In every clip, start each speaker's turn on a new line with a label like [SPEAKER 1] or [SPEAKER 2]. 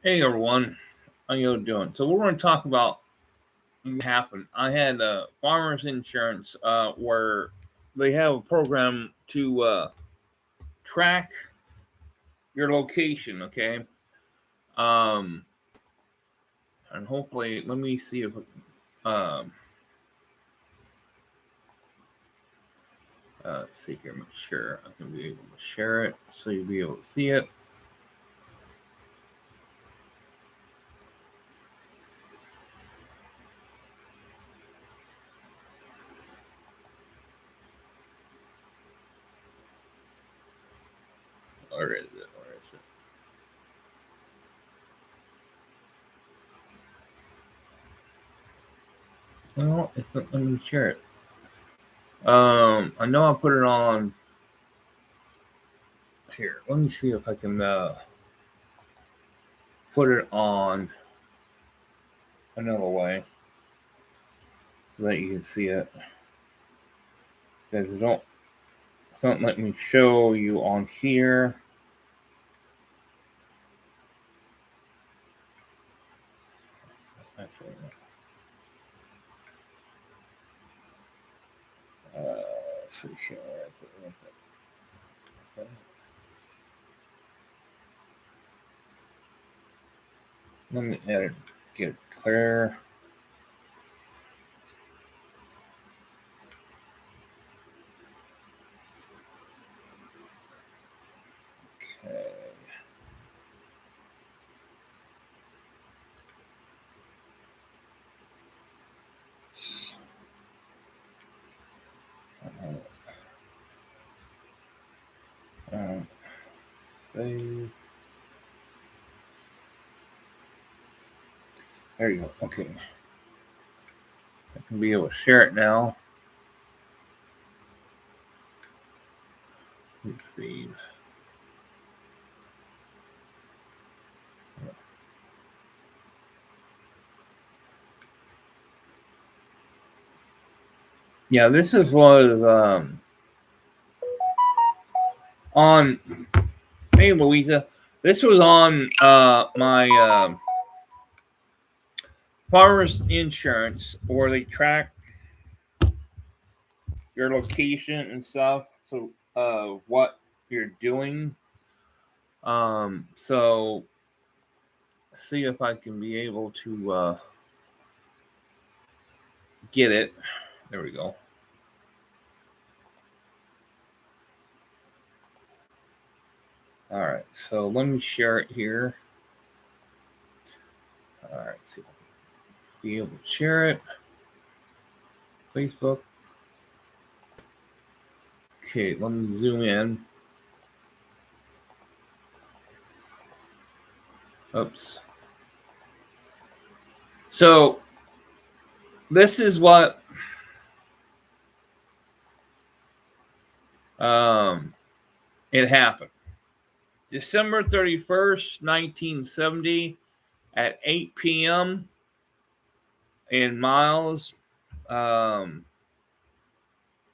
[SPEAKER 1] Hey everyone, how you doing? So we're going to talk about what happened. I had farmers insurance where they have a program to track your location. Okay, um, and hopefully, let me see if um, let's see here. Make sure I can be able to share it so you'll be able to see it. Where is it? Where is it? Well, it's not letting me share it. I know I put it on here. Let me see if I can put it on another way so that you can see it. Because don't let me show you on here. Actually, let's see here. Okay. Let me edit, get it clear. Okay. Save. There you go. Okay. I can be able to share it now. Speed. Yeah, this was on. Hey, Louisa. This was on my farmers insurance where they track your location and stuff. So what you're doing. So see if I can be able to get it. There we go. All right, so let me share it here. All right, see if I can be able to share it. Facebook. Okay, let me zoom in. Oops. So this is what it happened. December 31st, 1970 at 8 p.m. in miles. Um,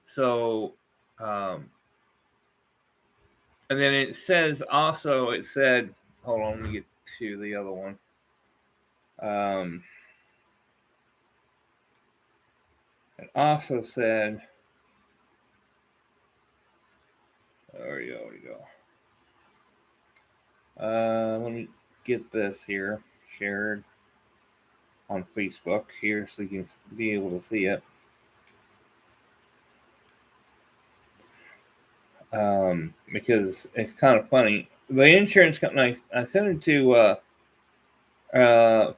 [SPEAKER 1] so, um, and then it says also, it said, hold on, let me get to the other one. It also said, there we go. Let me get this here shared on Facebook here so you can be able to see it. Because it's kind of funny. The insurance company, I sent it to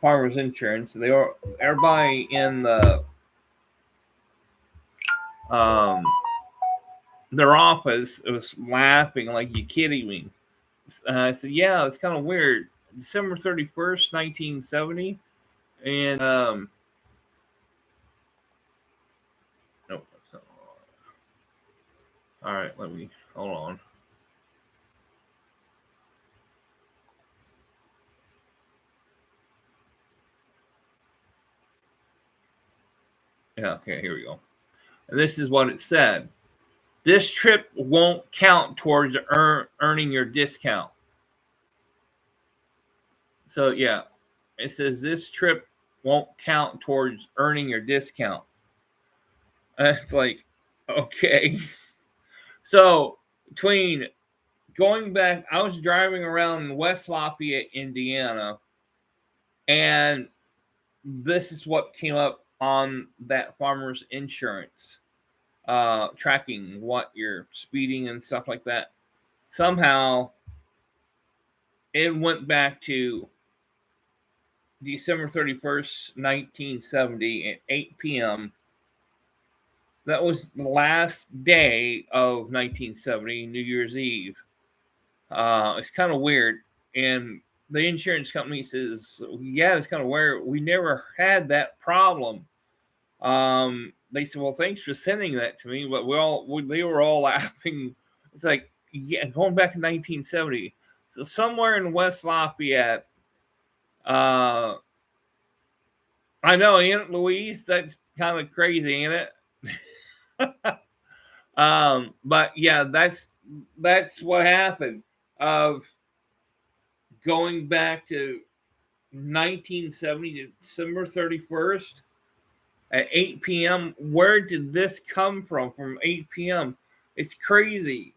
[SPEAKER 1] Farmers Insurance. They were everybody in um, their office was laughing like, "You kidding me?" I said, "Yeah, it's kind of weird." December 31st, 1970, and nope, that's not. All right, let me hold on. Yeah, okay, here we go. And this is what it said. This trip won't count towards earning your discount. So yeah, it says this trip won't count towards earning your discount. And it's like, okay. So between going back, I was driving around West Lafayette, Indiana, and this is what came up on that farmer's insurance, tracking what you're speeding and stuff like that. Somehow it went back to December 31st, 1970 at 8 p.m. That was the last day of 1970, New Year's Eve. It's kind of weird. And the insurance company says, yeah, it's kind of weird. We never had that problem. They said, well, thanks for sending that to me. But they were all laughing. It's like, yeah, going back to 1970. So somewhere in West Lafayette, I know, Aunt Louise, that's kind of crazy, ain't it? But yeah, that's what happened. Of going back to 1970, December 31st at 8 p.m. Where did this come from 8 p.m.? It's crazy.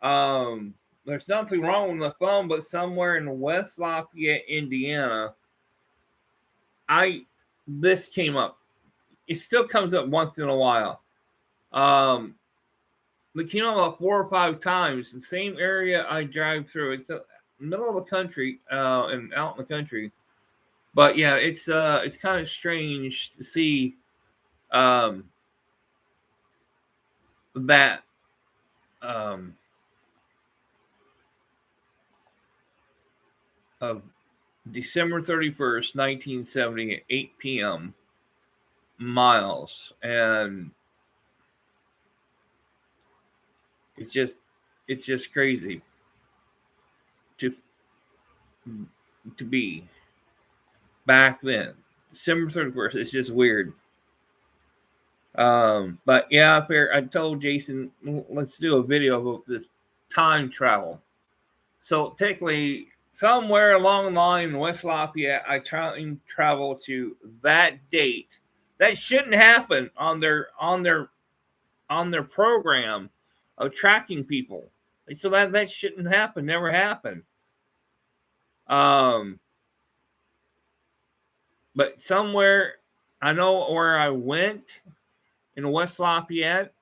[SPEAKER 1] There's nothing wrong with the phone, but somewhere in West Lafayette, Indiana, this came up. It still comes up once in a while. It came up about 4 or 5 times. The same area I drive through. It's the middle of the country, and out in the country. But yeah, it's kind of strange to see that of December 31st, 1970 at 8 p.m. miles, and it's just crazy to be back then. December 31st. It's just weird. But yeah, I told Jason, let's do a video of this time travel. So technically, somewhere along the line in West Lafayette, I travel to that date. That shouldn't happen on their program of tracking people. So that shouldn't happen. Never happened. But somewhere, I know where I went in West Lafayette,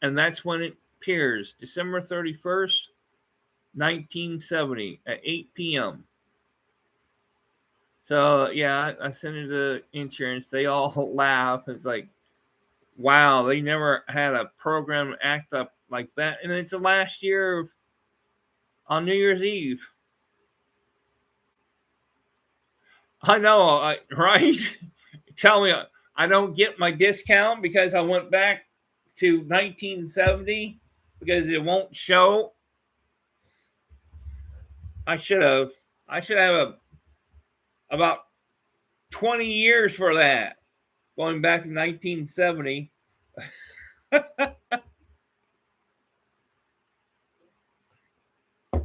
[SPEAKER 1] and that's when it appears, December 31st, 1970 at 8 p.m. So yeah, I sent it to insurance. They all laugh. It's like, wow, they never had a program act up like that. And it's the last year on New Year's Eve. I know, right? Tell me I don't get my discount because I went back to 1970 because it won't show. I should have. I should have about 20 years for that, going back to 1970.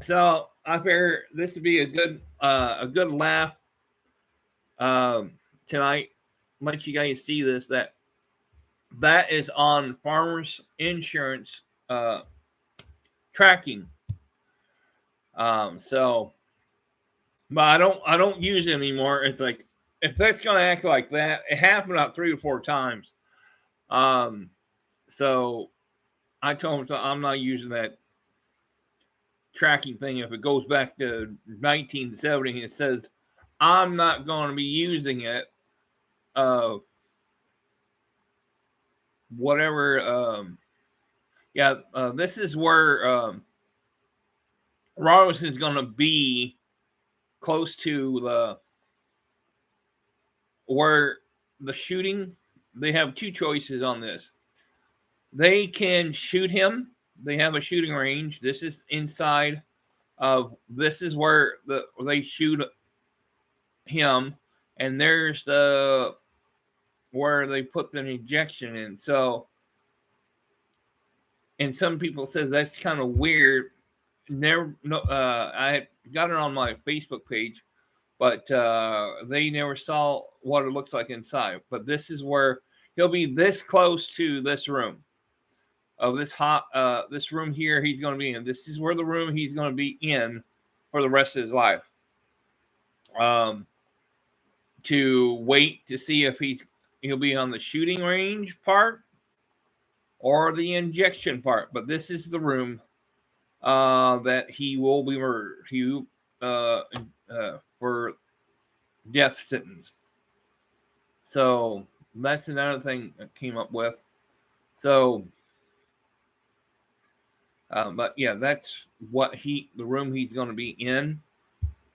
[SPEAKER 1] So I figure this would be a good laugh tonight. Let you guys see this. That is on Farmers Insurance tracking. So, but I don't use it anymore. It's like, if that's gonna act like that, it happened about 3 or 4 times. So I told him I'm not using that tracking thing. If it goes back to 1970, it says I'm not going to be using it. Whatever. This is where Robinson's going to be close to where the shooting. They have 2 choices on this. They can shoot him. They have a shooting range. This is inside of. This is where they shoot him, and there's where they put the injection in. So, and some people says that's kind of weird. I got it on my Facebook page. but they never saw what it looks like inside. But this is where he'll be this close to this room of this room here he's going to be in. This is where the room he's going to be in for the rest of his life. To wait to see if he'll be on the shooting range part or the injection part. But this is the room that he will be murdered. For death sentence. So that's another thing I came up with. So, but yeah, that's the room he's going to be in,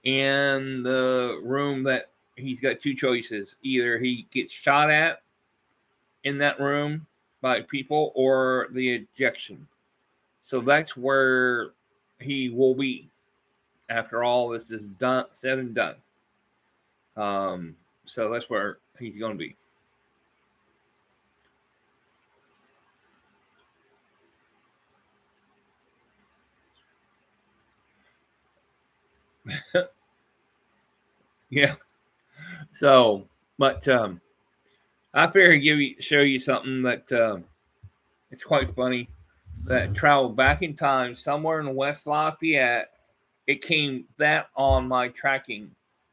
[SPEAKER 1] and the room that he's got two choices: either he gets shot at in that room by people, or the ejection. So that's where he will be after all this is said and done. So that's where he's going to be. Yeah. So, but I figured show you something that it's quite funny. That traveled back in time somewhere in West Lafayette. It came that on my tracking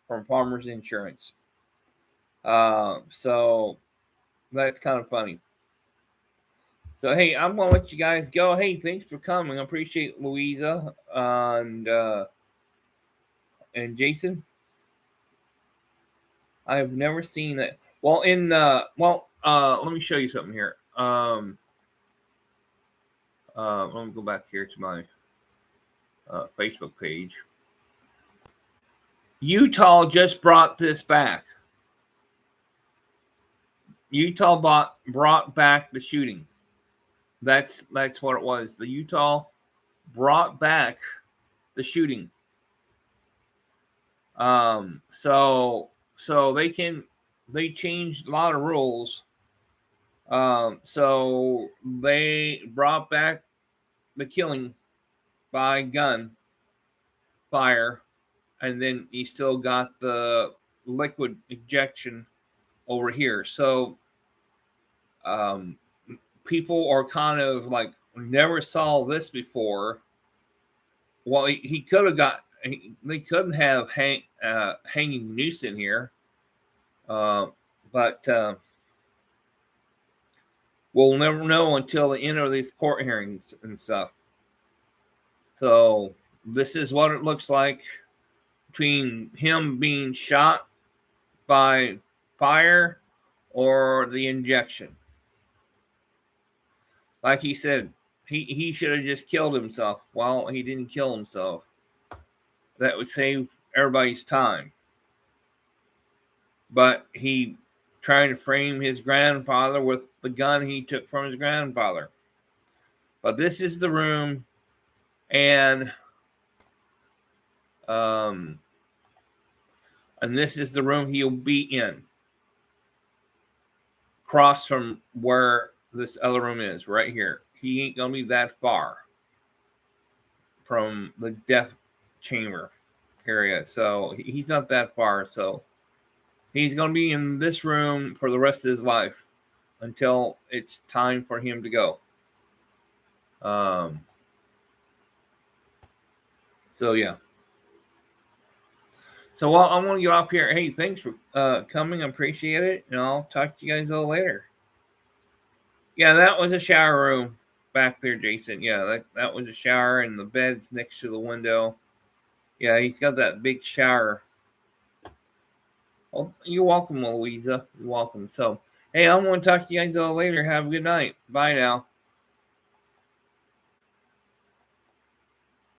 [SPEAKER 1] from Farmers Insurance. So that's kind of funny. So hey, I'm gonna let you guys go. Hey, thanks for coming. I appreciate Louisa and Jason. I have never seen that. Well, let me show you something here. Let me go back here to my Facebook page. Utah just brought this back. Utah brought back the shooting. That's what it was. The Utah brought back the shooting. So they changed a lot of rules. So they brought back the killing by gun fire, and then you still got the liquid ejection over here. So people are kind of like, never saw this before. Well, he could have got. They couldn't have hanging noose in here, but we'll never know until the end of these court hearings and stuff. So this is what it looks like between him being shot by fire or the injection. Like he said, he should have just killed himself. Well, he didn't kill himself. That would save everybody's time. But he trying to frame his grandfather with the gun he took from his grandfather. But this is the room, and this is the room he'll be in, across from where this other room is, right here. He ain't gonna be that far from the death chamber area, so he's not that far. So he's gonna be in this room for the rest of his life until it's time for him to go. So yeah. So I'm gonna get off here. Hey, thanks for coming. I appreciate it, and I'll talk to you guys a little later. Yeah, that was a shower room back there, Jason. Yeah, that was a shower, and the bed's next to the window. Yeah, he's got that big shower. Oh, you're welcome, Louisa. You're welcome. So, hey, I'm going to talk to you guys a little later. Have a good night. Bye now.